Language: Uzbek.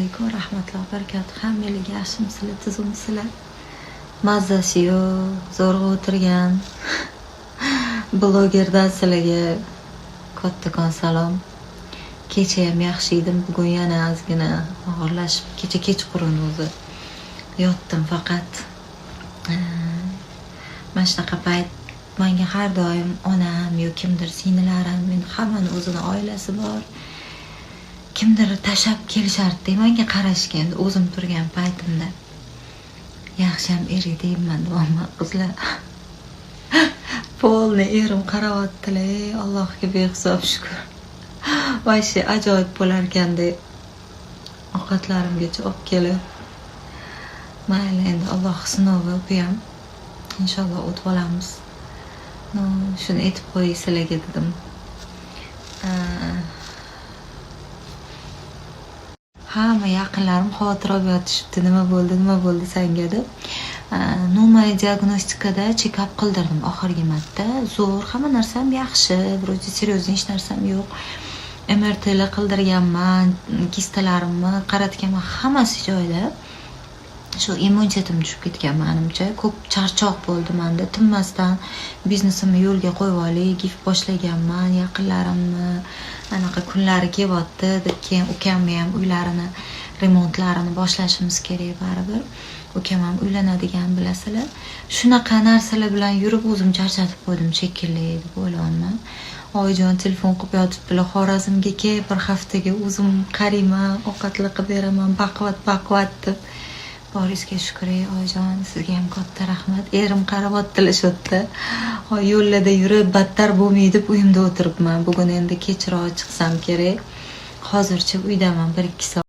alaykum va rahmatullohi va barakatuh. Hammalarga yaxshimisizlar, tuzumsizlar? Mazzasi yo'q, zo'rg'a o'tirgan blogerdan sizlarga kattakon salom. Kecha ham yaxshi edim, bugun yana ozgina og'irlashib, kecha kechqurun o'zi yotdim faqat. Mana shunaqa payt menga har doim onam yoki kimdir singllarim, men hammani o'zini oilasi bor. Kimdir tashab kelishardi, menga qarashgan o'zim turgan paytimda. Yaxshi ham eri deyman, ammo qizlar polni erim qaravotdilar, Allohga behisob shukr. Voy ajoyib bo'lar ekanda. Ovqatlarimgacha olib kelib. Mayli, endi Alloh sinovi bu ham inshaalloh o'tib olamiz. Shuni aytib qo'yay sizlarga dedim. Hamma yaqinlarim xavotir olib yotishibdi, nima bo'ldi senga deb. Normal diagnostikada check-up qildirdim oxirgi marta. Zo'r, hamma narsam yaxshi, vro'de seryozni hech narsam yo'q. MRTlar qildirganman, kistalarimni qaratganman, hammasi joyida. Shu immunitetim tushib ketgan menimcha, ko'p charchoq bo'ldi menda, tinmasdan biznesimni yo'lga qo'yib olay, gif boshlaganman, yaqinlarimni anaqa kunlari kelyapti deb, keyin ukamni ham uylarini remontlarini boshlashimiz kerak baribir. Ukam ham uylanadigan bilasizlar. Shunaqa narsalar bilan yurib o'zim charchatib qo'ydim shekilli deb o'ylayman. Oyijon telefon qilib yotibdilar, Xorazmga kel, bir haftaga o'zim qarayman, ovqatlar qilib beraman, baquvvat deb. Boringizga shukr, oyijon, sizga ham katta rahmat. Erim qaravotdilar shu yerda. Yo'llarda yurib battar bo'lmaydi deb uyimda o'tiribman. Bugun endi kechroq chiqsam kerak. Hozircha uydaman 1-2 soat.